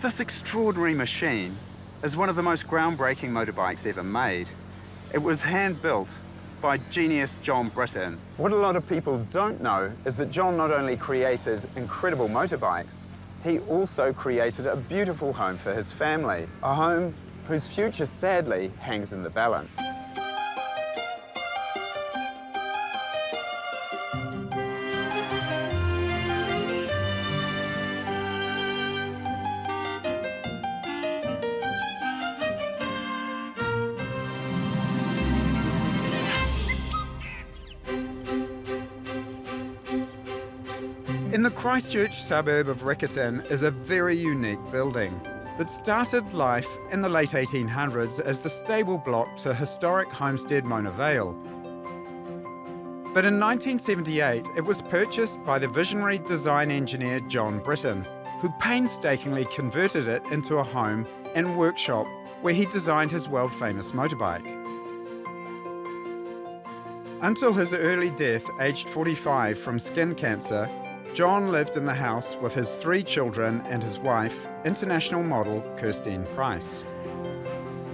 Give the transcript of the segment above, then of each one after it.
this extraordinary machine is one of the most groundbreaking motorbikes ever made. It was hand-built by genius John Britton. What a lot of people don't know is that John not only created incredible motorbikes, he also created a beautiful home for his family, a home whose future sadly hangs in the balance. In the Christchurch suburb of Riccarton is a very unique building that started life in the late 1800s as the stable block to historic homestead Mona Vale. But in 1978, it was purchased by the visionary design engineer John Britton, who painstakingly converted it into a home and workshop where he designed his world-famous motorbike. Until his early death, aged 45 from skin cancer, John lived in the house with his 3 children and his wife, international model Kirstine Price.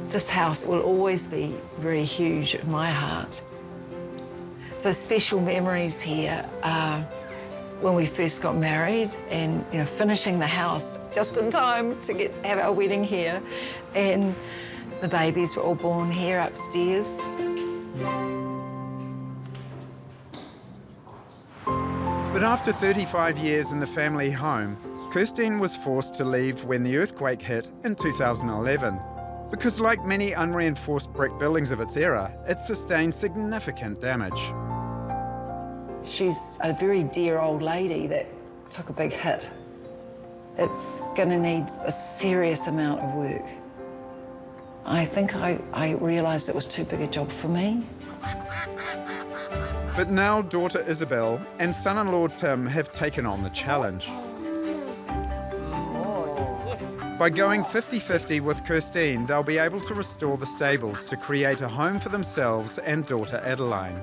This house will always be very huge in my heart. So special memories here are when we first got married and finishing the house just in time to have our wedding here, and the babies were all born here upstairs. But after 35 years in the family home, Kirstine was forced to leave when the earthquake hit in 2011, because like many unreinforced brick buildings of its era, it sustained significant damage. She's a very dear old lady that took a big hit. It's going to need a serious amount of work. I think I realised it was too big a job for me. But now daughter Isabel and son-in-law Tim have taken on the challenge. By going 50-50 with Kirstine, they'll be able to restore the stables to create a home for themselves and daughter Adeline.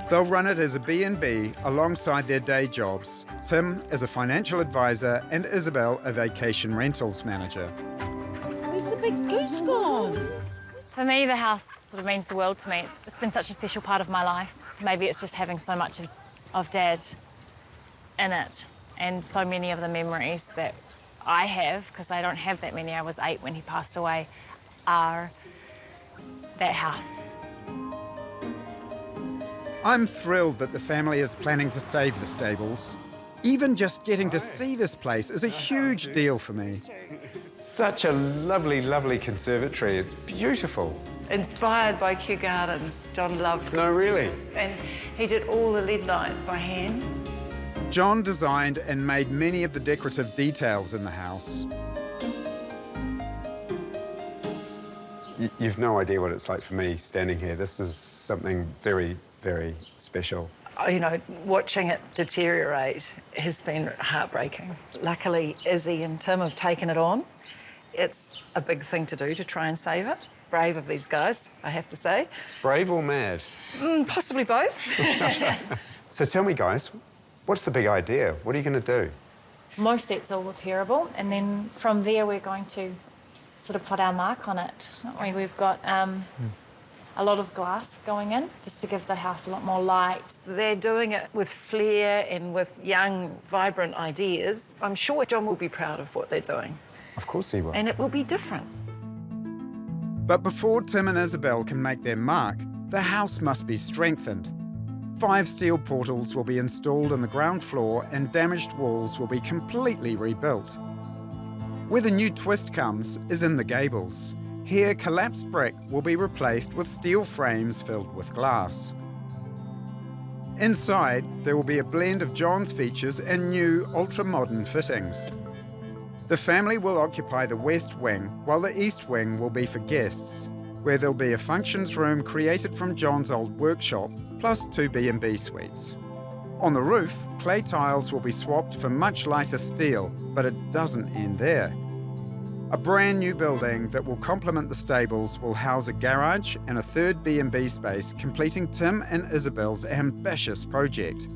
They'll run it as a B&B alongside their day jobs, Tim as a financial advisor and Isabel a vacation rentals manager. Where's the big goose gone? For me, the house sort of means the world to me. It's been such a special part of my life. Maybe it's just having so much of Dad in it, and so many of the memories that I have, because I don't have that many, I was 8 when he passed away, are that house. I'm thrilled that the family is planning to save the stables. Even just getting to see this place is a huge deal for me. Such a lovely, lovely conservatory. It's beautiful. Inspired by Kew Gardens, John loved. No, really? And he did all the lead light by hand. John designed and made many of the decorative details in the house. You've no idea what it's like for me standing here. This is something very, very special. Watching it deteriorate has been heartbreaking. Luckily, Izzy and Tim have taken it on. It's a big thing to do to try and save it. Brave of these guys, I have to say. Brave or mad? Possibly both. So tell me, guys, what's the big idea? What are you going to do? Most sets are repairable, and then from there we're going to sort of put our mark on it. We've got a lot of glass going in, just to give the house a lot more light. They're doing it with flair and with young, vibrant ideas. I'm sure John will be proud of what they're doing. Of course he will. And it will be different. But before Tim and Isabel can make their mark, the house must be strengthened. 5 steel portals will be installed on the ground floor and damaged walls will be completely rebuilt. Where the new twist comes is in the gables. Here, collapsed brick will be replaced with steel frames filled with glass. Inside, there will be a blend of John's features and new, ultra-modern fittings. The family will occupy the west wing, while the east wing will be for guests, where there'll be a functions room created from John's old workshop, plus 2 B&B suites. On the roof, clay tiles will be swapped for much lighter steel, but it doesn't end there. A brand new building that will complement the stables will house a garage and a 3rd B&B space, completing Tim and Isabel's ambitious project.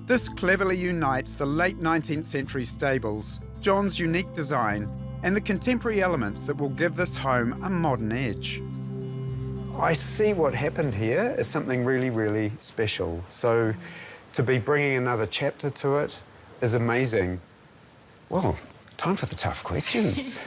This cleverly unites the late 19th century stables John's unique design, and the contemporary elements that will give this home a modern edge. I see what happened here is something really, really special. So to be bringing another chapter to it is amazing. Well, time for the tough questions.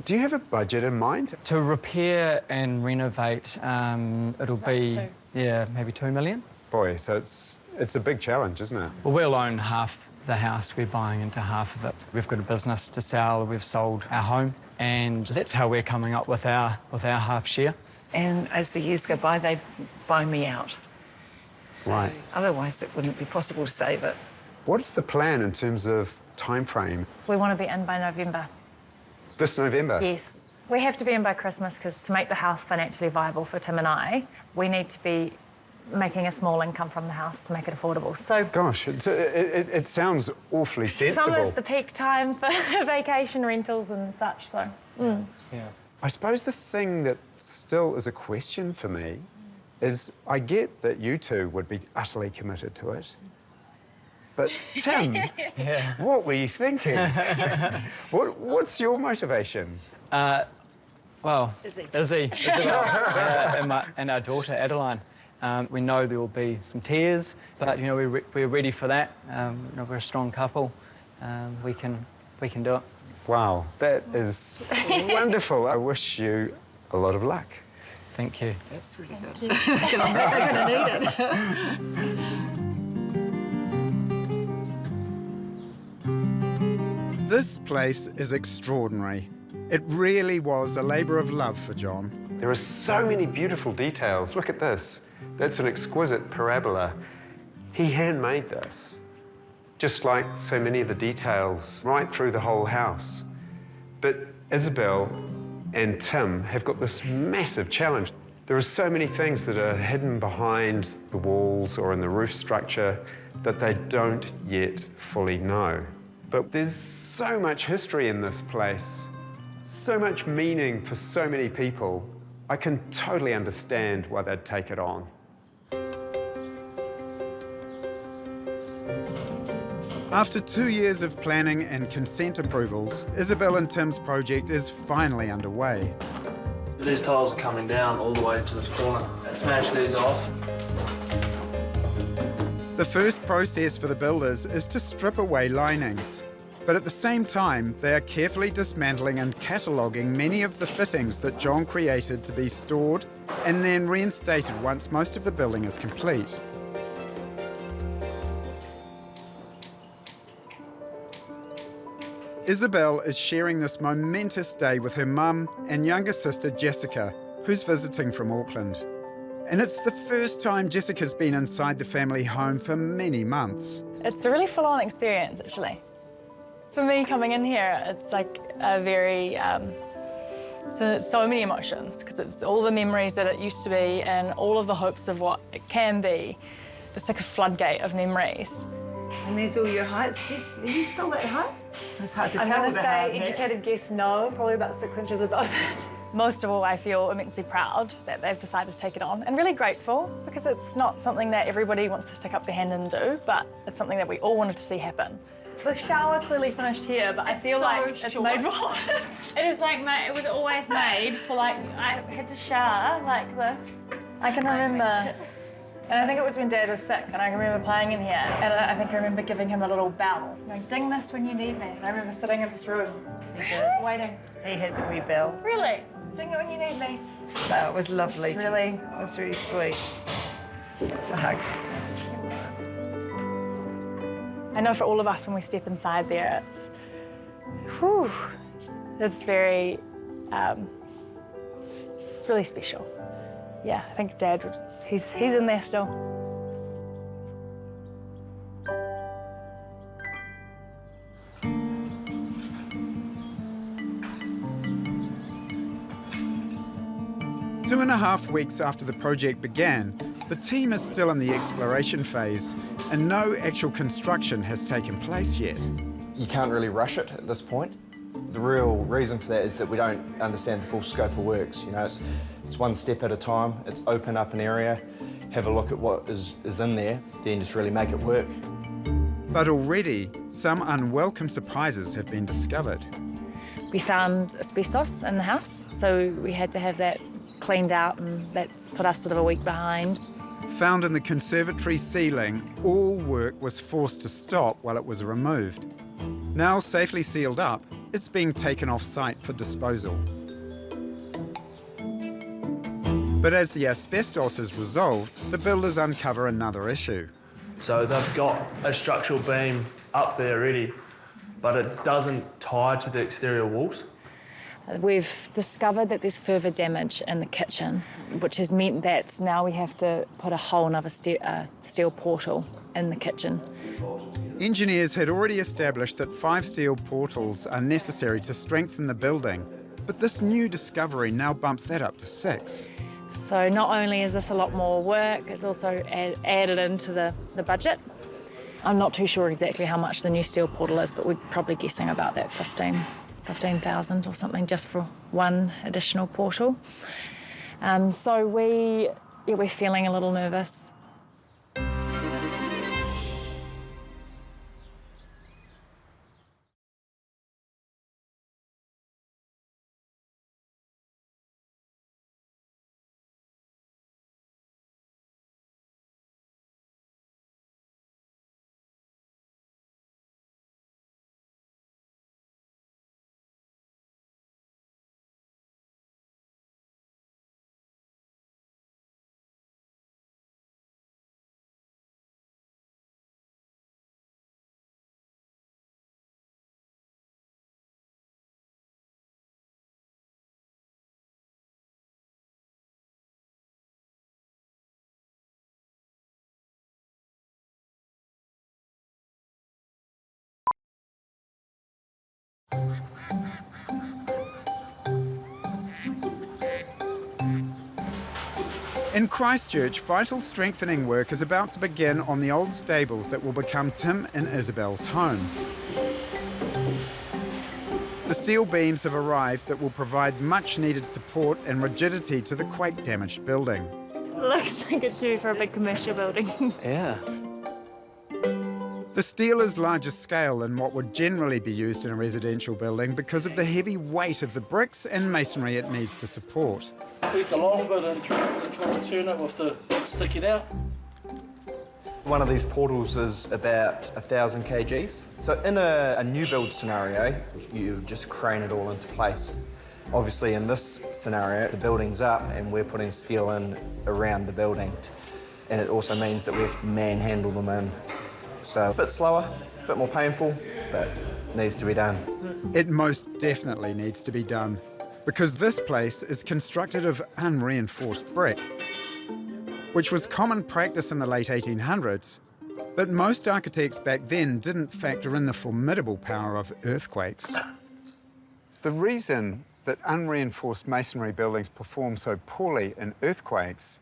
Do you have a budget in mind? To repair and renovate, it'll be, two. yeah, maybe 2 million. Boy, so it's a big challenge, isn't it? Well, we'll own half the house, we're buying into half of it. We've got a business to sell, we've sold our home, and that's how we're coming up with our half share. And as the years go by, they buy me out. Right. Otherwise, it wouldn't be possible to save it. What's the plan in terms of time frame? We want to be in by November. This November? Yes. We have to be in by Christmas because to make the house financially viable for Tim and I, we need to be making a small income from the house to make it affordable. So, Gosh, it sounds awfully sensible. summer's the peak time for vacation rentals and such, so. Yeah. I suppose the thing that still is a question for me is I get that you two would be utterly committed to it. But Tim, Yeah. what were you thinking? What's your motivation? Well, Izzy. Isabel, and our daughter Adeline. We know there will be some tears, but you know we're ready for that. You know, we're a strong couple. We can do it. Wow, that is wonderful. I wish you a lot of luck. Thank you. That's really good. They're going to need it. This place is extraordinary. It really was a labour of love for John. There are so many beautiful details. Look at this. That's an exquisite parabola. He handmade this, just like so many of the details right through the whole house. But Isabel and Tim have got this massive challenge. There are so many things that are hidden behind the walls or in the roof structure that they don't yet fully know. But there's so much history in this place, so much meaning for so many people. I can totally understand why they'd take it on. After 2 years of planning and consent approvals, Isabel and Tim's project is finally underway. These tiles are coming down all the way to this corner. Smash these off. The first process for the builders is to strip away linings. But at the same time, they are carefully dismantling and cataloguing many of the fittings that John created to be stored and then reinstated once most of the building is complete. Isabel is sharing this momentous day with her mum and younger sister Jessica, who's visiting from Auckland. And it's the first time Jessica's been inside the family home for many months. It's a really full-on experience, actually. For me, coming in here, it's like a very, so many emotions, because it's all the memories that it used to be and all of the hopes of what it can be. Just like a floodgate of memories. And there's all your heights. Jess, are you still that high? It's hard to tell. I'm going to with a say, hard hat. educated guess, no, probably about 6 inches above that. Most of all, I feel immensely proud that they've decided to take it on, and really grateful, because it's not something that everybody wants to stick up their hand and do, but it's something that we all wanted to see happen. The shower clearly finished here, but I feel like it's made for It is like, it was always made for like, I had to shower like this. I can remember, and I think it was when Dad was sick, and I remember playing in here, and I think I remember giving him a little bell, going, ding this when you need me. And I remember sitting in this room, waiting. He had the wee bell. Really? Ding it when you need me. No, it was lovely. It's really- Jess. It was really sweet. It's a hug. I know for all of us when we step inside there, it's, whew, it's very, it's really special. Yeah, I think Dad, he's in there still. Two and a half weeks after the project began, the team is still in the exploration phase and no actual construction has taken place yet. You can't really rush it at this point. The real reason for that is that we don't understand the full scope of works. You know, it's one step at a time. It's open up an area, have a look at what is in there, then just really make it work. But already, some unwelcome surprises have been discovered. We found asbestos in the house, so we had to have that cleaned out, and that's put us sort of a week behind. Found in the conservatory ceiling, all work was forced to stop while it was removed. Now safely sealed up, it's being taken off-site for disposal. But as the asbestos is resolved, the builders uncover another issue. So they've got a structural beam up there ready, but it doesn't tie to the exterior walls. We've discovered that there's further damage in the kitchen, which has meant that now we have to put a whole another steel portal in the kitchen. Engineers had already established that 5 steel portals are necessary to strengthen the building, but this new discovery now bumps that up to 6. So not only is this a lot more work, it's also added into the budget. I'm not too sure exactly how much the new steel portal is, but we're probably guessing about that 15,000 or something just for one additional portal. So we're feeling a little nervous. In Christchurch, vital strengthening work is about to begin on the old stables that will become Tim and Isabel's home. The steel beams have arrived that will provide much needed support and rigidity to the quake-damaged building. Looks like it's due for a big commercial building. Yeah. The steel is larger scale than what would generally be used in a residential building because of the heavy weight of the bricks and masonry it needs to support. Tweak the long bit and try to turn it with the stick it out. One of these portals is about 1,000 kgs. So in a new build scenario, you just crane it all into place. Obviously in this scenario, the building's up and we're putting steel in around the building. And it also means that we have to manhandle them in. So a bit slower, a bit more painful, but it needs to be done. It most definitely needs to be done, because this place is constructed of unreinforced brick, which was common practice in the late 1800s, but most architects back then didn't factor in the formidable power of earthquakes. The reason that unreinforced masonry buildings perform so poorly in earthquakes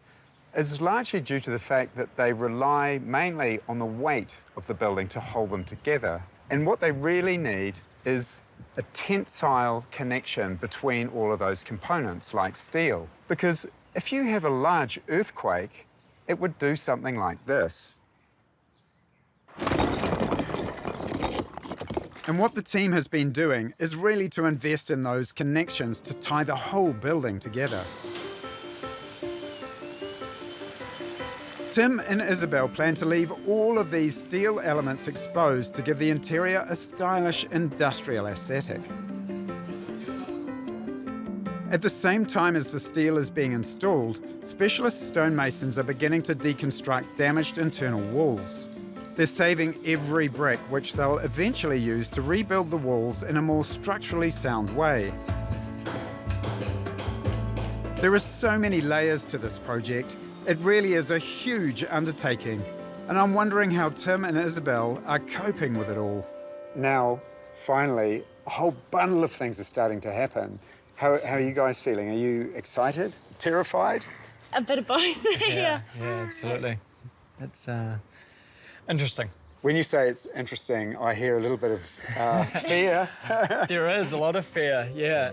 is largely due to the fact that they rely mainly on the weight of the building to hold them together. And what they really need is a tensile connection between all of those components, like steel. Because if you have a large earthquake, it would do something like this. And what the team has been doing is really to invest in those connections to tie the whole building together. Tim and Isabel plan to leave all of these steel elements exposed to give the interior a stylish industrial aesthetic. At the same time as the steel is being installed, specialist stonemasons are beginning to deconstruct damaged internal walls. They're saving every brick, which they'll eventually use to rebuild the walls in a more structurally sound way. There are so many layers to this project. It really is a huge undertaking, and I'm wondering how Tim and Isabel are coping with it all. Now, finally, a whole bundle of things are starting to happen. How are you guys feeling? Are you excited? Terrified? A bit of both. Yeah, absolutely. It's interesting. When you say it's interesting, I hear a little bit of fear. There is a lot of fear, yeah.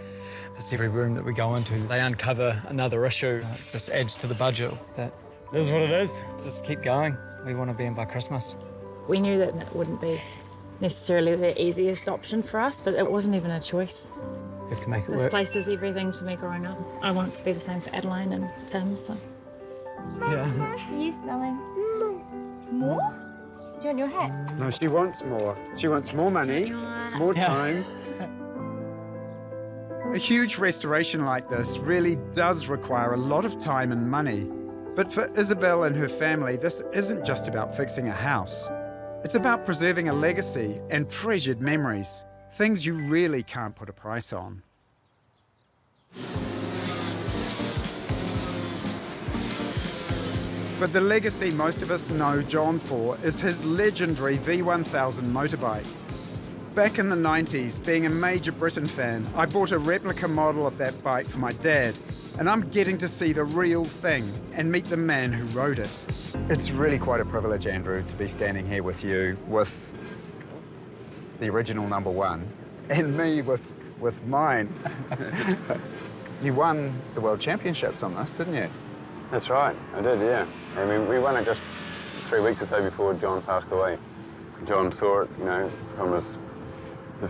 Just every room that we go into, they uncover another issue. It just adds to the budget. But it is what it is. Just keep going. We want to be in by Christmas. We knew that it wouldn't be necessarily the easiest option for us, but it wasn't even a choice. We have to make it This work. place is everything to me growing up. I want it to be the same for Adeline and Tim, so. Yeah. Yes, darling. More? Do you want your hat? No, she wants more. She wants more money, more time. A huge restoration like this really does require a lot of time and money. But for Isabel and her family, this isn't just about fixing a house. It's about preserving a legacy and treasured memories, things you really can't put a price on. But the legacy most of us know John for is his legendary V1000 motorbike. Back in the 90s, being a major Britain fan, I bought a replica model of that bike for my dad, and I'm getting to see the real thing and meet the man who rode it. It's really quite a privilege, Andrew, to be standing here with you with the original #1 and me with mine. You won the World Championships on this, didn't you? That's right, I did, yeah. I mean, we won it just 3 weeks or so before John passed away. John saw it, you know, from his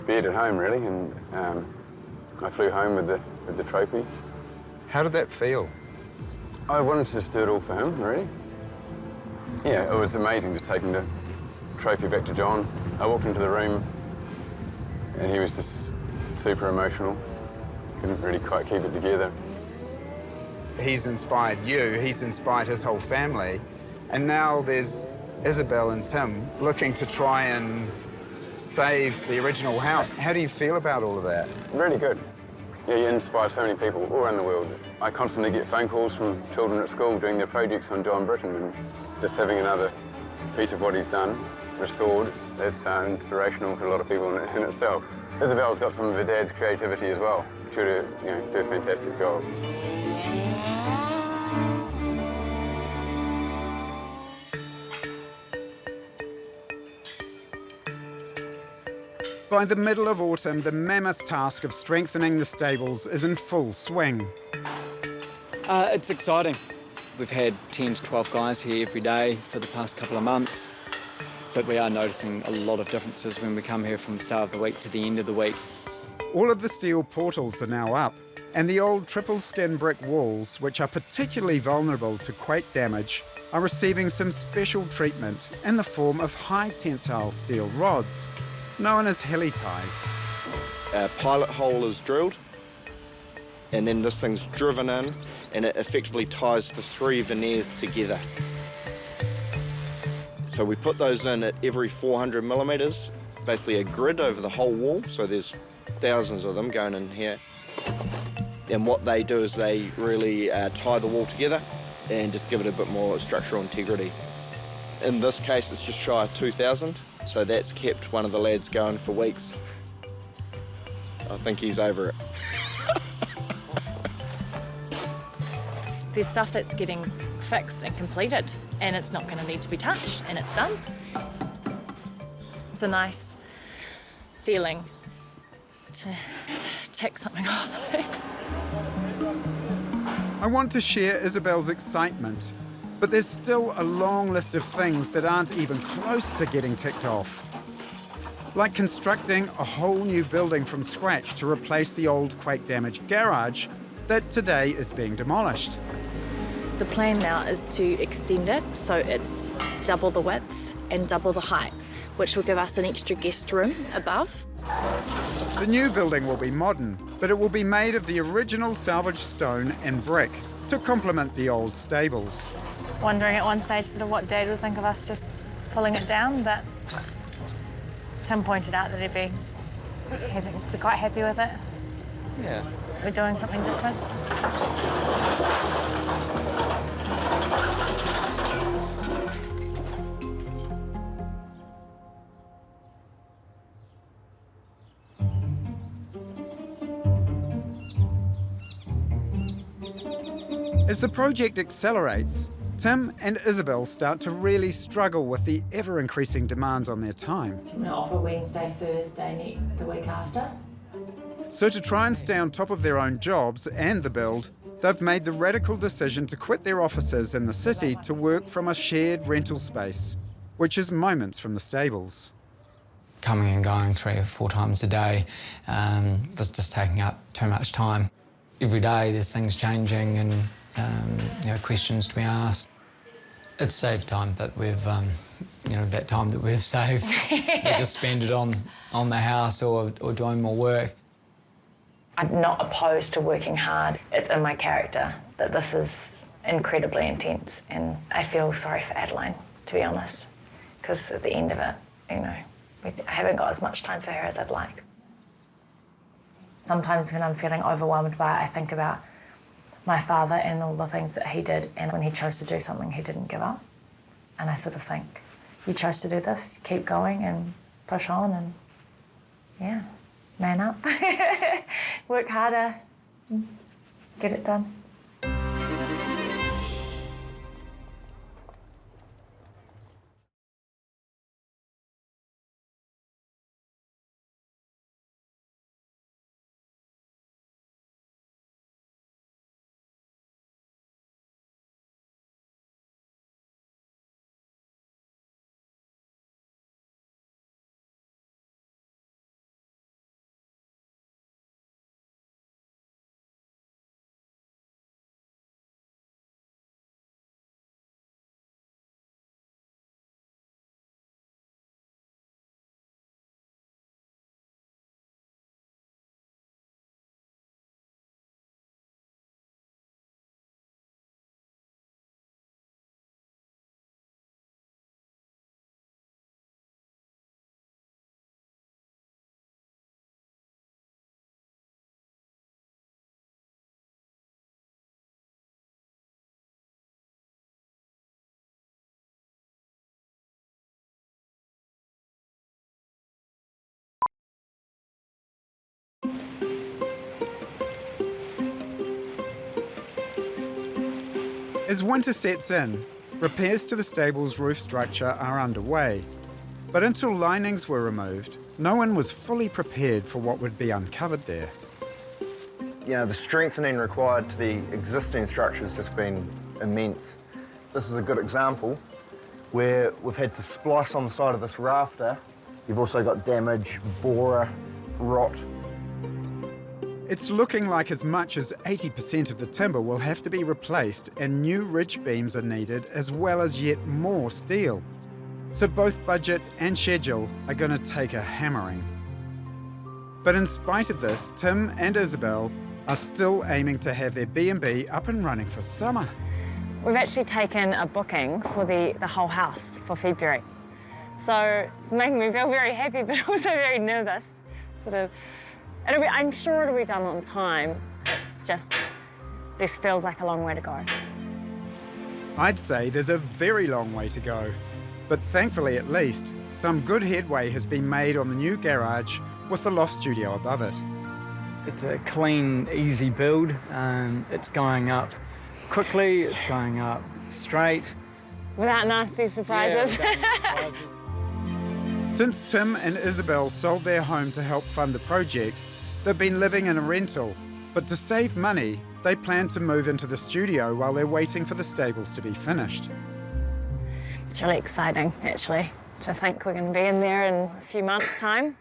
bed at home, really, and I flew home with the trophy. How did that feel? I wanted to just do it all for him, really. Yeah, it was amazing just taking the trophy back to John. I walked into the room and he was just super emotional. Couldn't really quite keep it together. He's inspired you, he's inspired his whole family, and now there's Isabel and Tim looking to try and save the original house. How do you feel about all of that? Really good. Yeah, you inspire so many people all around the world. I constantly get phone calls from children at school doing their projects on John Britton, and just having another piece of what he's done restored, that's inspirational to a lot of people in itself. Isabel's got some of her dad's creativity as well. She would, you know, do a fantastic job. By the middle of autumn, the mammoth task of strengthening the stables is in full swing. It's exciting. We've had 10 to 12 guys here every day for the past couple of months. So we are noticing a lot of differences when we come here from the start of the week to the end of the week. All of the steel portals are now up, and the old triple skin brick walls, which are particularly vulnerable to quake damage, are receiving some special treatment in the form of high tensile steel rods, known as heli ties. A pilot hole is drilled, and then this thing's driven in, and it effectively ties the 3 veneers together. So we put those in at every 400 millimeters, basically a grid over the whole wall, so there's thousands of them going in here. And what they do is they really tie the wall together and just give it a bit more structural integrity. In this case, it's just shy of 2,000, so that's kept one of the lads going for weeks. I think he's over it. There's stuff that's getting fixed and completed, and it's not going to need to be touched, and it's done. It's a nice feeling to tick something off. I want to share Isabel's excitement, but there's still a long list of things that aren't even close to getting ticked off. Like constructing a whole new building from scratch to replace the old quake-damaged garage that today is being demolished. The plan now is to extend it so it's double the width and double the height, which will give us an extra guest room above. The new building will be modern, but it will be made of the original salvaged stone and brick to complement the old stables. Wondering at one stage sort of what Dad would think of us just pulling it down, but Tim pointed out that he'd be quite happy with it. Yeah. We're doing something different. As the project accelerates, Tim and Isabel start to really struggle with the ever-increasing demands on their time. I'm going to offer Wednesday, Thursday, the week after. So to try and stay on top of their own jobs and the build, they've made the radical decision to quit their offices in the city to work from a shared rental space. which is moments from the stables. Coming and going 3 or 4 times a day was just taking up too much time. Every day there's things changing and questions to be asked. It's saved time, but we've, that time that we've saved, we just spend it on the house or doing more work. I'm not opposed to working hard. It's in my character that this is incredibly intense, and I feel sorry for Adeline, to be honest, because at the end of it, I haven't got as much time for her as I'd like. Sometimes when I'm feeling overwhelmed by it, I think about my father and all the things that he did, and when he chose to do something, he didn't give up. And I sort of think, you chose to do this, keep going and push on and, yeah, man up. Work harder, get it done. As winter sets in, repairs to the stable's roof structure are underway. But until linings were removed, no one was fully prepared for what would be uncovered there. The strengthening required to the existing structure has just been immense. This is a good example where we've had to splice on the side of this rafter. You've also got damage, borer, rot. It's looking like as much as 80% of the timber will have to be replaced and new ridge beams are needed, as well as yet more steel. So both budget and schedule are going to take a hammering. But in spite of this, Tim and Isabel are still aiming to have their B&B up and running for summer. We've actually taken a booking for the whole house for February. So it's making me feel very happy, but also very nervous. I'm sure it'll be done on time. It's just, this feels like a long way to go. I'd say there's a very long way to go. But thankfully, at least, some good headway has been made on the new garage with the loft studio above it. It's a clean, easy build. It's going up quickly, it's going up straight. Without nasty surprises. Yeah, Since Tim and Isabel sold their home to help fund the project, they've been living in a rental. But to save money, they plan to move into the studio while they're waiting for the stables to be finished. It's really exciting, actually, to think we're going to be in there in a few months' time.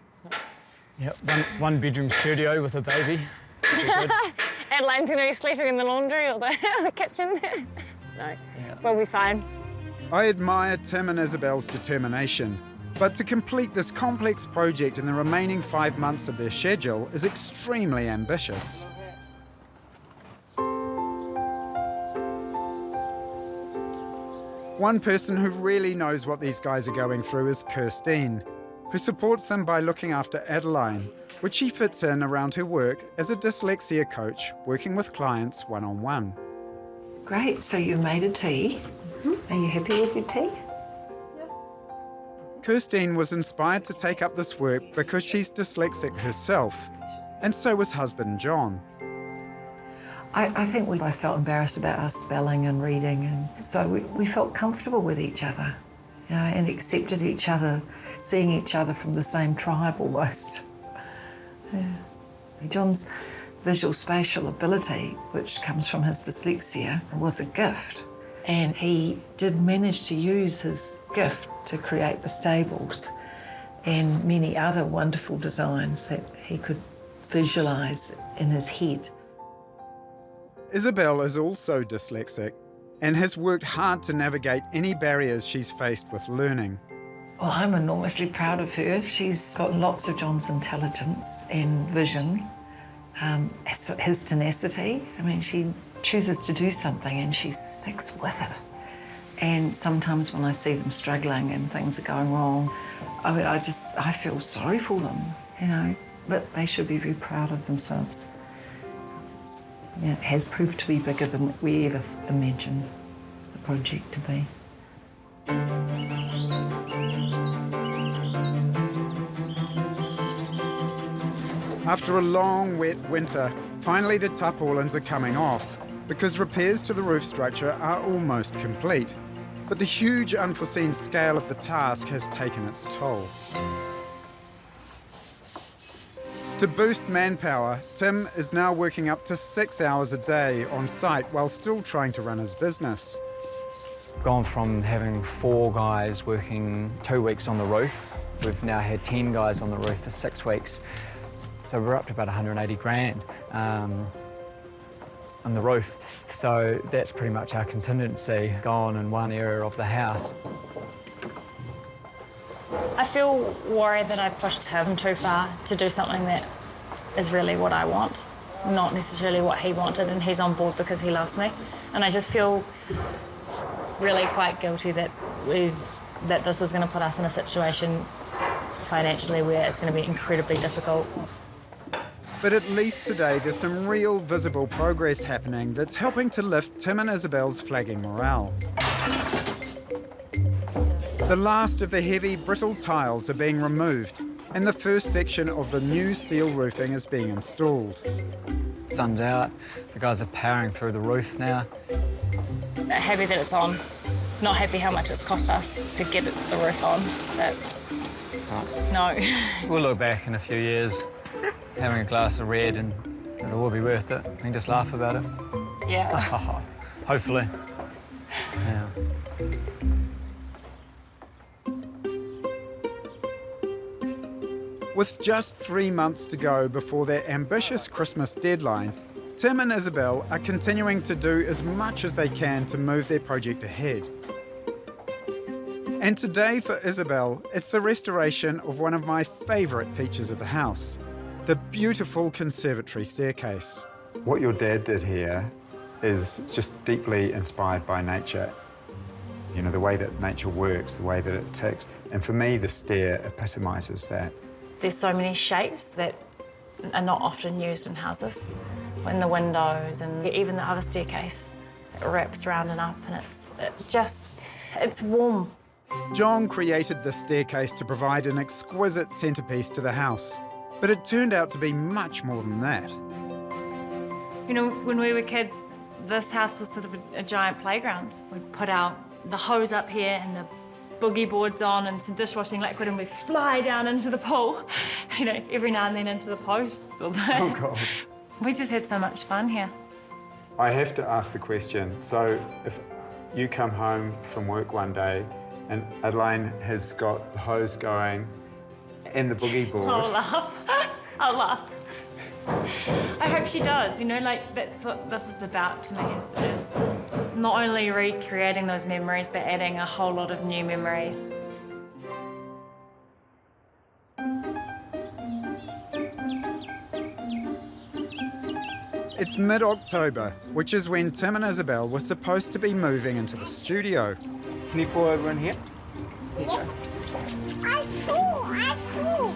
Yep, one bedroom studio with a baby. Adeline's going to be sleeping in the laundry or the kitchen. No, yeah. We'll be fine. I admire Tim and Isabel's determination, but to complete this complex project in the remaining 5 months of their schedule is extremely ambitious. One person who really knows what these guys are going through is Kirstine, who supports them by looking after Adeline, which she fits in around her work as a dyslexia coach working with clients one-on-one. Great, so you made a tea. Are you happy with your tea? Kirstine was inspired to take up this work because she's dyslexic herself, and so was husband John. I think we both felt embarrassed about our spelling and reading, and so we felt comfortable with each other, and accepted each other, seeing each other from the same tribe almost. Yeah. John's visual spatial ability, which comes from his dyslexia, was a gift. And he did manage to use his gift to create the stables and many other wonderful designs that he could visualise in his head. Isabel is also dyslexic and has worked hard to navigate any barriers she's faced with learning. Well, I'm enormously proud of her. She's got lots of John's intelligence and vision, his tenacity. I mean, she chooses to do something and she sticks with it. And sometimes when I see them struggling and things are going wrong, I feel sorry for them, you know, but they should be very proud of themselves. It has proved to be bigger than we ever imagined the project to be. After a long, wet winter, finally the tarpaulins are coming off because repairs to the roof structure are almost complete. But the huge unforeseen scale of the task has taken its toll. To boost manpower, Tim is now working up to 6 hours a day on site while still trying to run his business. Gone from having 4 guys working 2 weeks on the roof, we've now had 10 guys on the roof for 6 weeks. So we're up to about 180 grand on the roof. So that's pretty much our contingency gone in one area of the house. I feel worried that I've pushed him too far to do something that is really what I want, not necessarily what he wanted, and he's on board because he loves me. And I just feel really quite guilty that this is going to put us in a situation financially where it's going to be incredibly difficult. But at least today there's some real visible progress happening that's helping to lift Tim and Isabel's flagging morale. The last of the heavy, brittle tiles are being removed and the first section of the new steel roofing is being installed. Sun's out, the guys are powering through the roof now. Happy that it's on, not happy how much it's cost us to get the roof on, but no. We'll look back in a few years, having a glass of red, and it'll all be worth it. We can just laugh about it. Yeah. Hopefully. Yeah. With just 3 months to go before their ambitious Christmas deadline, Tim and Isabel are continuing to do as much as they can to move their project ahead. And today for Isabel, it's the restoration of one of my favourite features of the house, the beautiful conservatory staircase. What your dad did here is just deeply inspired by nature. You know, the way that nature works, the way that it ticks. And for me, the stair epitomises that. There's so many shapes that are not often used in houses. In the windows and even the other staircase, it wraps round and up, and it's warm. John created this staircase to provide an exquisite centrepiece to the house, but it turned out to be much more than that. You know, when we were kids, this house was sort of a giant playground. We'd put the hose up here and the boogie boards on and some dishwashing liquid, and we'd fly down into the pool, you know, every now and then into the posts. Or Oh, God. We just had so much fun here. I have to ask the question, so if you come home from work one day and Adeline has got the hose going and the boogie board. I'll laugh. I'll laugh. I hope she does, you know, like that's what this is about to me, is not only recreating those memories, but adding a whole lot of new memories. It's mid-October, which is when Tim and Isabel were supposed to be moving into the studio. Can you pour over in here? I fall.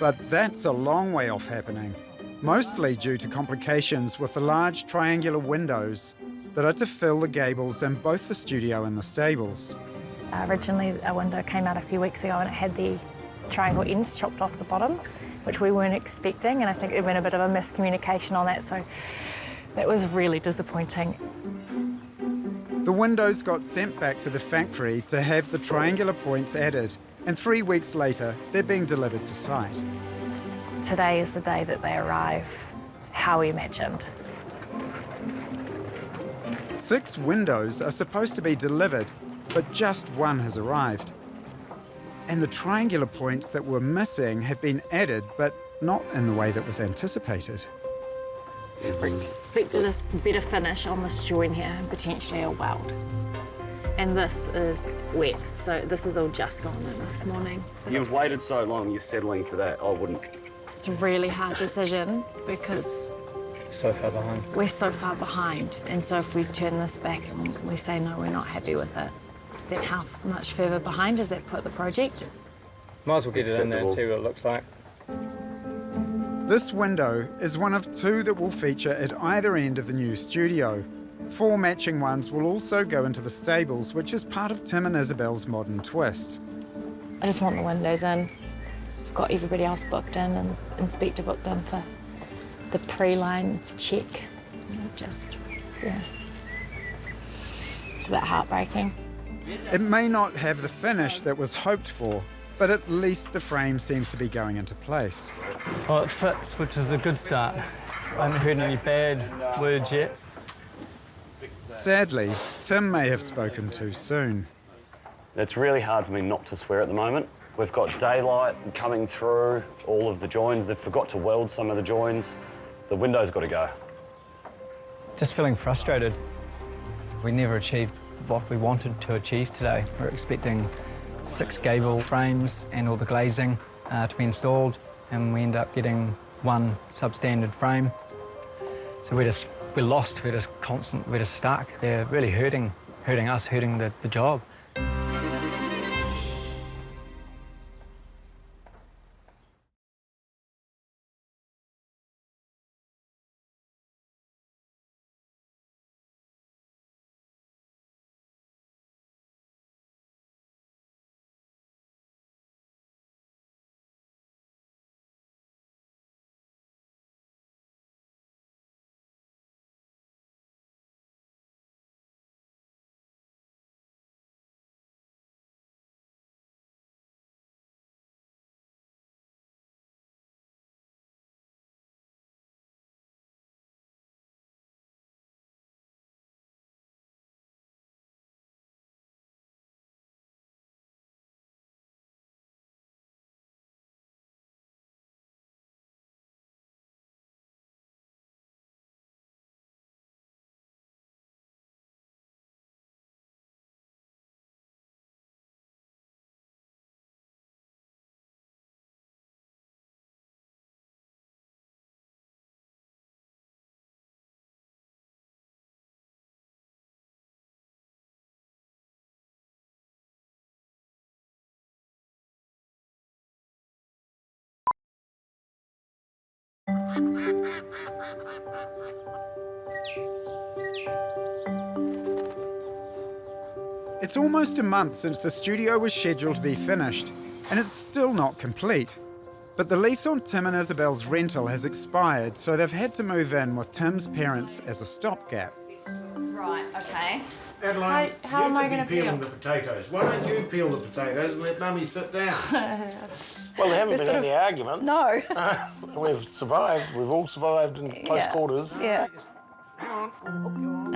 But that's a long way off happening, mostly due to complications with the large triangular windows that are to fill the gables in both the studio and the stables. Originally, a window came out a few weeks ago and it had the triangle ends chopped off the bottom, which we weren't expecting, and I think there'd been a bit of a miscommunication on that, so that was really disappointing. The windows got sent back to the factory to have the triangular points added, and 3 weeks later, they're being delivered to site. Today is the day that they arrive, how we imagined. 6 windows are supposed to be delivered, but just one has arrived. And the triangular points that were missing have been added, but not in the way that was anticipated. We expected a better finish on this join here and potentially a weld. And this is wet, so this is all just gone in this morning. You've waited so long, you're settling for that. I wouldn't. It's a really hard decision because So far behind. we're so far behind. And so if we turn this back and we say, no, we're not happy with it, then how much further behind does that put the project? Might as well get it in there and see what it looks like. This window is one of 2 that will feature at either end of the new studio. 4 matching ones will also go into the stables, which is part of Tim and Isabel's modern twist. I just want the windows in. I've got everybody else booked in and inspector booked in for the pre-line check. Yeah. It's a bit heartbreaking. It may not have the finish that was hoped for, but at least the frame seems to be going into place. Well, it fits, which is a good start. I haven't heard any bad words yet. Sadly, Tim may have spoken too soon. It's really hard for me not to swear at the moment. We've got daylight coming through all of the joins. They've forgot to weld some of the joins. The window's got to go. Just feeling frustrated. We never achieved what we wanted to achieve today. We're expecting 6 gable frames and all the glazing to be installed, and we end up getting 1 substandard frame. So we're lost, we're just stuck. They're really hurting us, hurting the job. It's almost a month since the studio was scheduled to be finished, and it's still not complete. But the lease on Tim and Isabel's rental has expired, so they've had to move in with Tim's parents as a stopgap. Right, okay. Adeline, How am I going to peeling the potatoes. Why don't you peel the potatoes and let Mummy sit down? Well, there haven't been any arguments. No. We've survived. We've all survived in close quarters. Yeah.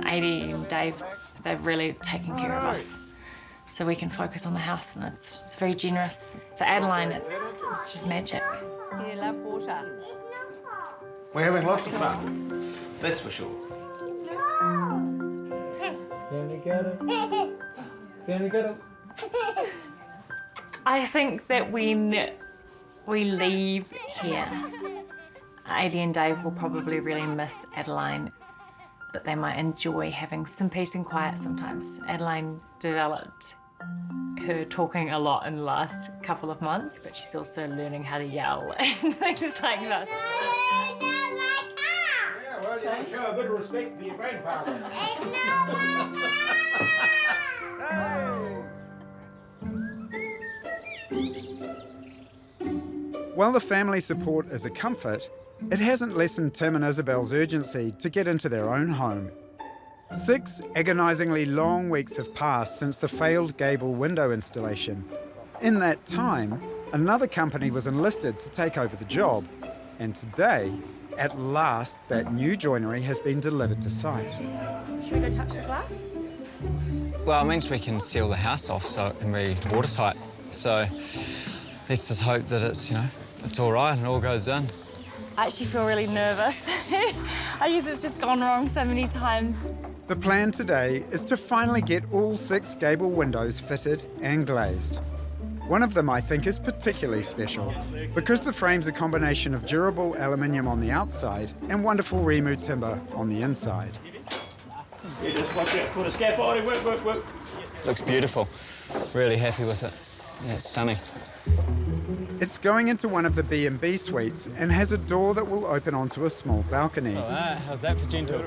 Adi and Dave, they've really taken care of us. So we can focus on the house, and it's very generous. For Adeline, it's just magic. You love water. We're having lots of fun. That's for sure. Can we get it? Can we get it? I think that when we leave here, Adi and Dave will probably really miss Adeline, but they might enjoy having some peace and quiet sometimes. Adeline's developed her talking a lot in the last couple of months, but she's also learning how to yell and things like this. Yeah, well, you show a bit of respect for your grandfather. While the family support is a comfort, it hasn't lessened Tim and Isabel's urgency to get into their own home. 6 agonisingly long weeks have passed since the failed gable window installation. In that time, another company was enlisted to take over the job, and today, at last that new joinery has been delivered to site. Should we go touch the glass? Well, it means we can seal the house off so it can be watertight. So let's just hope that it's, it's all right and all goes done. I actually feel really nervous. It's just gone wrong so many times. The plan today is to finally get all 6 gable windows fitted and glazed. One of them, I think, is particularly special because the frame's a combination of durable aluminium on the outside and wonderful Rimu timber on the inside. You just watch out for the scaffolding. Work. Looks beautiful. Really happy with it. Yeah, it's stunning. It's going into one of the B&B suites and has a door that will open onto a small balcony. How's that for gentle?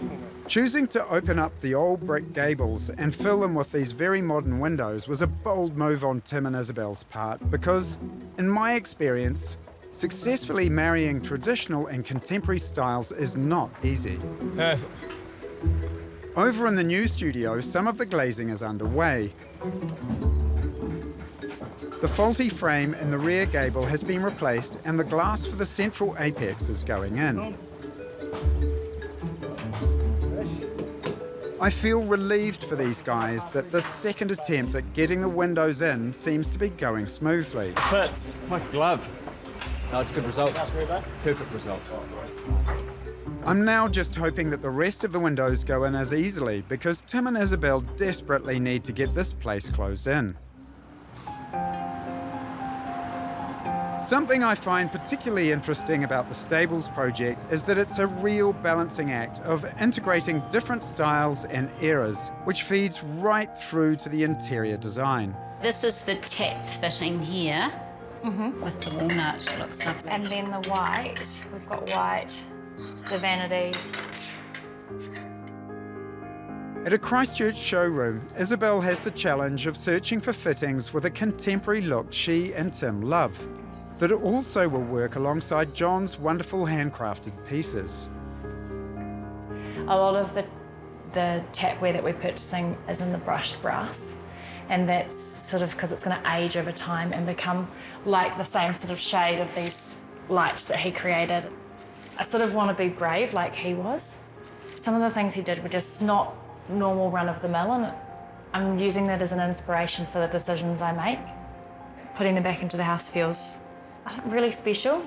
Choosing to open up the old brick gables and fill them with these very modern windows was a bold move on Tim and Isabel's part because, in my experience, successfully marrying traditional and contemporary styles is not easy. Perfect. Over in the new studio, some of the glazing is underway. The faulty frame in the rear gable has been replaced and the glass for the central apex is going in. I feel relieved for these guys that the second attempt at getting the windows in seems to be going smoothly. Fits like a glove. No, it's a good result. Perfect result. I'm now just hoping that the rest of the windows go in as easily because Tim and Isabel desperately need to get this place closed in. Something I find particularly interesting about the Stables project is that it's a real balancing act of integrating different styles and eras, which feeds right through to the interior design. This is the tap fitting here with the walnut. Looks lovely. And then the white. We've got white, the vanity. At a Christchurch showroom, Isabel has the challenge of searching for fittings with a contemporary look she and Tim love, that also will work alongside John's wonderful handcrafted pieces. A lot of the tapware that we're purchasing is in the brushed brass, and that's sort of because it's going to age over time and become like the same sort of shade of these lights that he created. I sort of want to be brave like he was. Some of the things he did were just not normal run-of-the-mill, and I'm using that as an inspiration for the decisions I make. Putting them back into the house feels really special.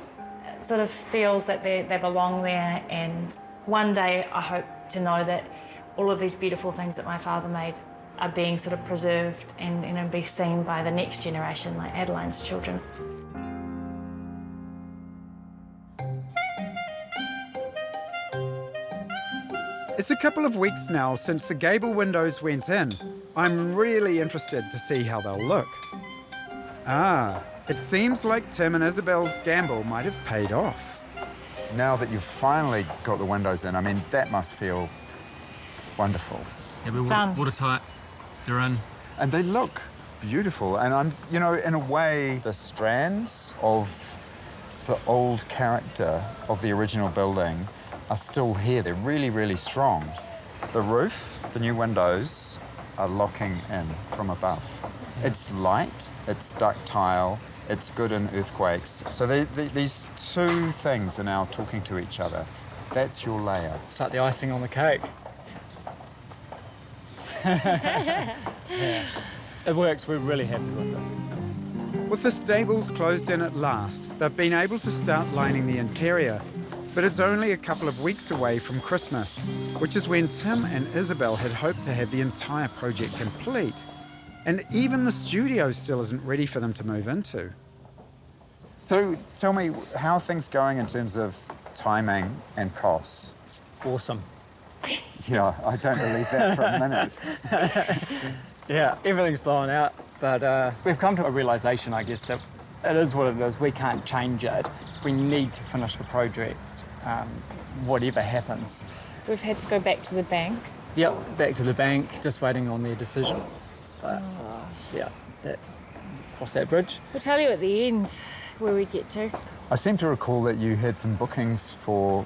It sort of feels that they belong there, and one day I hope to know that all of these beautiful things that my father made are being sort of preserved and be seen by the next generation, like Adeline's children. It's a couple of weeks now since the gable windows went in. I'm really interested to see how they'll look. It seems like Tim and Isabel's gamble might have paid off. Now that you've finally got the windows in, I mean, that must feel wonderful. Yeah, we're watertight. They're in. And they look beautiful. And I'm, in a way, the strands of the old character of the original building are still here. They're really, really strong. The roof, the new windows, are locking in from above. Yeah. It's light, it's ductile, it's good in earthquakes. So these two things are now talking to each other. That's your layer. It's like the icing on the cake. Yeah. It works, we're really happy with it. With the stables closed in at last, they've been able to start lining the interior. But it's only a couple of weeks away from Christmas, which is when Tim and Isabel had hoped to have the entire project complete. And even the studio still isn't ready for them to move into. So tell me, how are things going in terms of timing and cost? Awesome. Yeah, I don't believe that for a minute. Yeah, everything's blown out, but we've come to a realisation, I guess, that it is what it is. We can't change it. We need to finish the project, whatever happens. We've had to go back to the bank. Yep, back to the bank, just waiting on their decision. But yeah, cross that bridge. We'll tell you at the end where we get to. I seem to recall that you had some bookings for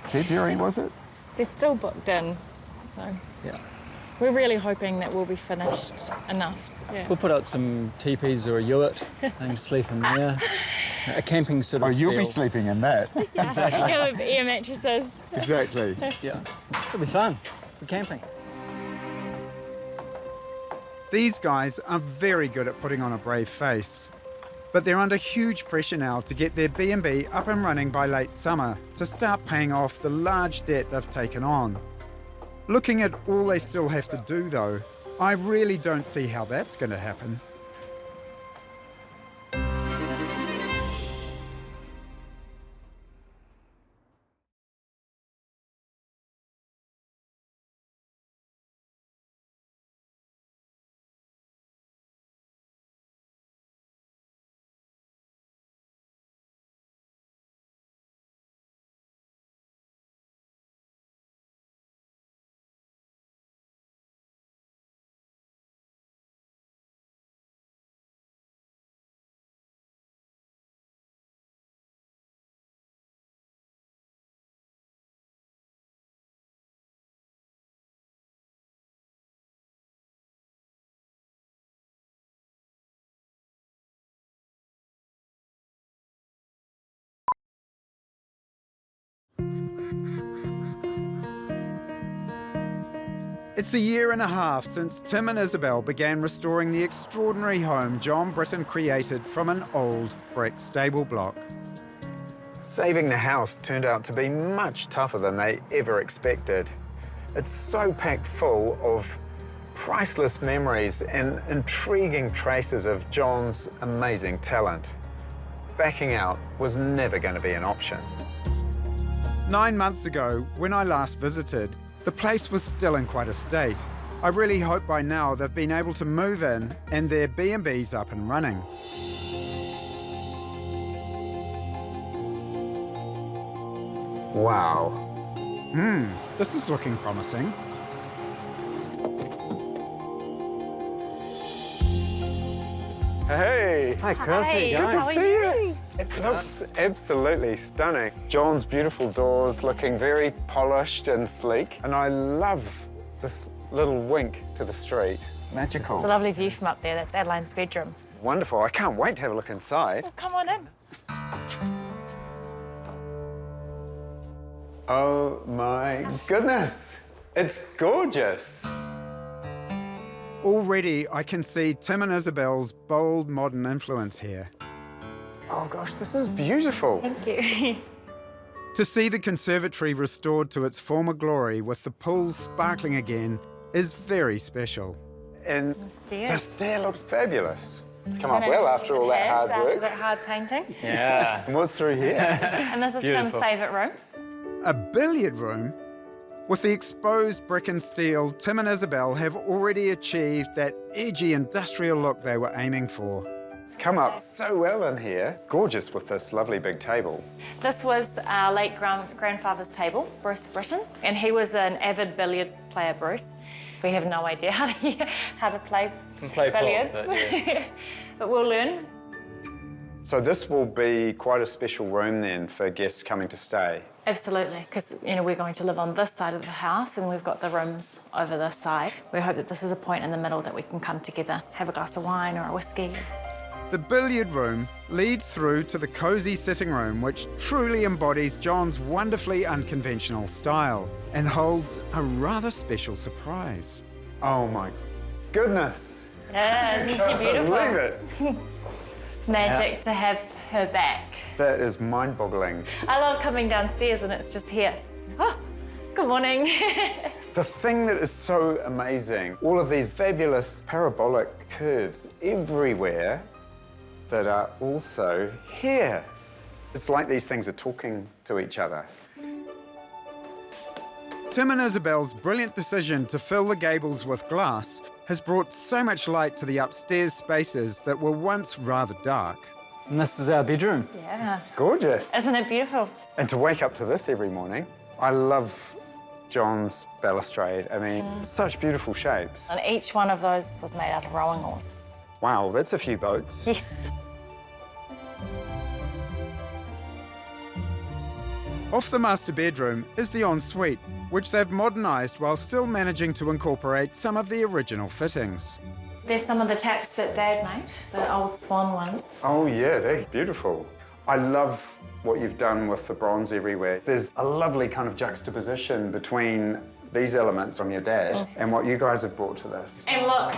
February, was it? They're still booked in, so yeah. We're really hoping that we'll be finished enough. Yeah. We'll put up some teepees or a yurt and sleep in there. a camping sort of Oh, you'll be feel. sleeping in that. Exactly. Yeah, with air mattresses. Exactly. Yeah, it'll be fun. We're camping. These guys are very good at putting on a brave face, but they're under huge pressure now to get their B&B up and running by late summer to start paying off the large debt they've taken on. Looking at all they still have to do though, I really don't see how that's going to happen. It's a year and a half since Tim and Isabel began restoring the extraordinary home John Britton created from an old brick stable block. Saving the house turned out to be much tougher than they ever expected. It's so packed full of priceless memories and intriguing traces of John's amazing talent. Backing out was never going to be an option. 9 months ago, when I last visited, the place was still in quite a state. I really hope by now they've been able to move in and their B&B's up and running. Wow. This is looking promising. Hey! Hi, Chris. Hey, How you good going? to see you. It looks absolutely stunning. John's beautiful doors looking very polished and sleek. And I love this little wink to the street. Magical. It's a lovely view from up there. That's Adeline's bedroom. Wonderful. I can't wait to have a look inside. Oh, come on in. Oh my goodness. It's gorgeous. Already I can see Tim and Isabel's bold modern influence here. Oh gosh, this is beautiful. Thank you. To see the conservatory restored to its former glory with the pools sparkling again is very special. And the stair looks fabulous. It's come up well after all that hard After work. that hard painting. Yeah. And what's through here? And this is Tim's favourite room. A billiard room? With the exposed brick and steel, Tim and Isabel have already achieved that edgy industrial look they were aiming for. It's come up so well in here. Gorgeous with this lovely big table. This was our late grandfather's table, Bruce Britton, and he was an avid billiard player, Bruce. We have no idea how to play billiards, but, yeah. but we'll learn. So this will be quite a special room then for guests coming to stay. Absolutely, because we're going to live on this side of the house and we've got the rooms over this side. We hope that this is a point in the middle that we can come together, have a glass of wine or a whiskey. The billiard room leads through to the cosy sitting room, which truly embodies John's wonderfully unconventional style and holds a rather special surprise. Oh my goodness! Yeah, isn't she beautiful? I can't believe it. It's magic to have her back. That is mind-boggling. I love coming downstairs and it's just here. Oh, good morning. The thing that is so amazing, all of these fabulous parabolic curves everywhere that are also here. It's like these things are talking to each other. Tim and Isabel's brilliant decision to fill the gables with glass has brought so much light to the upstairs spaces that were once rather dark. And this is our bedroom. Yeah. Gorgeous. Isn't it beautiful? And to wake up to this every morning. I love John's balustrade. I mean, such beautiful shapes. And each one of those was made out of rowing oars. Wow, that's a few boats. Yes. Off the master bedroom is the ensuite, which they've modernised while still managing to incorporate some of the original fittings. There's some of the taps that Dad made, the old Swan ones. Oh yeah, they're beautiful. I love what you've done with the bronze everywhere. There's a lovely kind of juxtaposition between these elements from your dad and what you guys have brought to this. And look.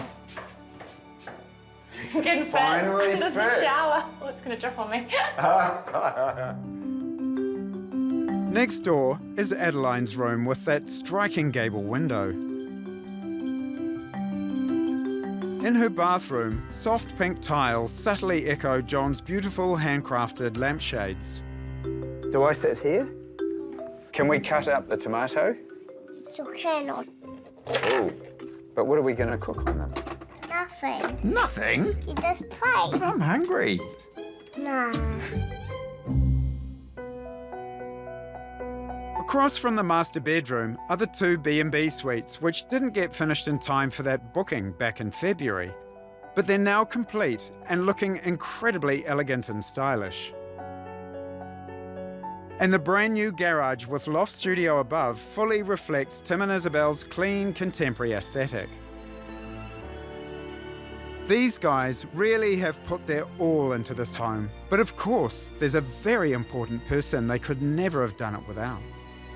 Getting Finally fit. Doesn't fixed. shower. Oh, it's going to drip on me. Next door is Adeline's room with that striking gable window. In her bathroom, soft pink tiles subtly echo John's beautiful handcrafted lampshades. Do I sit here? Can we cut up the tomato? You cannot. Oh, but what are we going to cook on them? Nothing. Nothing? You just play. But I'm hungry. No. Across from the master bedroom are the two B&B suites, which didn't get finished in time for that booking back in February. But they're now complete and looking incredibly elegant and stylish. And the brand new garage with loft studio above fully reflects Tim and Isabel's clean, contemporary aesthetic. These guys really have put their all into this home. But of course, there's a very important person they could never have done it without.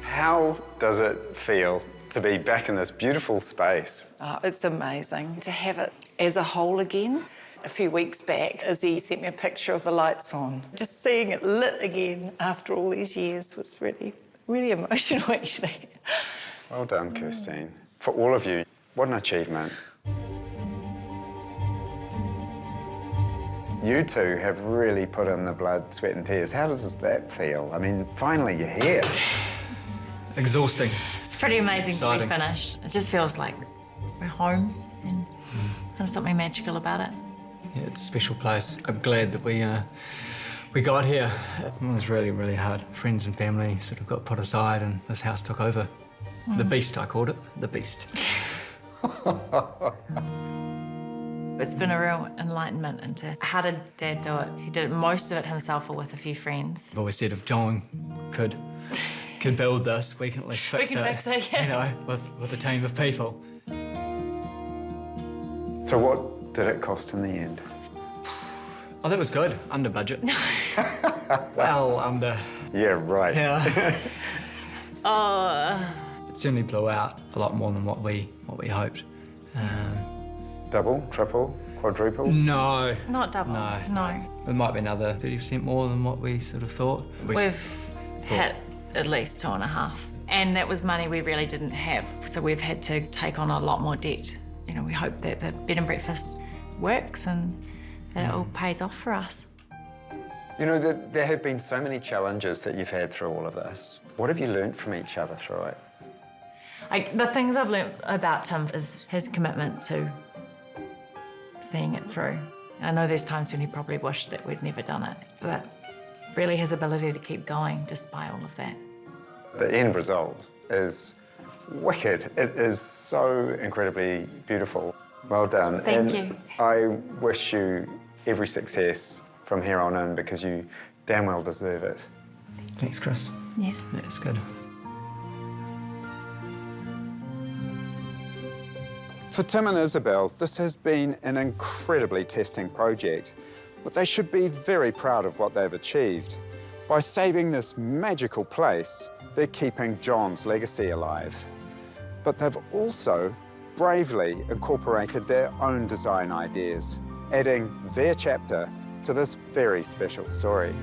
How does it feel to be back in this beautiful space? Oh, it's amazing to have it as a whole again. A few weeks back, Izzy sent me a picture of the lights on. Just seeing it lit again after all these years was really, really emotional, actually. Well done, Kirstine. For all of you, what an achievement. You two have really put in the blood, sweat and tears. How does that feel? I mean, finally you're here. Exhausting. It's pretty amazing Exciting. to be finished. It just feels like we're home and kind of something magical about it. Yeah, it's a special place. I'm glad that we got here. It was really, really hard. Friends and family sort of got put aside and this house took over. The beast, I called it. The beast. It's been a real enlightenment into how did Dad do it? He did most of it himself or with a few friends. I've always said if John could build this, we can at least fix We can fix it, yeah. You know, with a team of people. So what did it cost in the end? Oh, that was good. Under budget. Well, under. Yeah, right. Yeah. Oh. It certainly blew out a lot more than what we hoped. Double, triple, quadruple? No. Not double. No. It might be another 30% more than what we sort of thought. We've hit at least 2.5. And that was money we really didn't have. So we've had to take on a lot more debt. You know, we hope that the bed and breakfast works and that it all pays off for us. You know, there have been so many challenges that you've had through all of this. What have you learned from each other through it? The things I've learnt about Tim is his commitment to seeing it through. I know there's times when he probably wished that we'd never done it, but really his ability to keep going despite all of that. The end result is wicked. It is so incredibly beautiful. Well done. Thank and you. I wish you every success from here on in because you damn well deserve it. Thanks, Chris. Yeah. Yeah, it's good. For Tim and Isabel, this has been an incredibly testing project, but they should be very proud of what they've achieved. By saving this magical place, they're keeping John's legacy alive. But they've also bravely incorporated their own design ideas, adding their chapter to this very special story.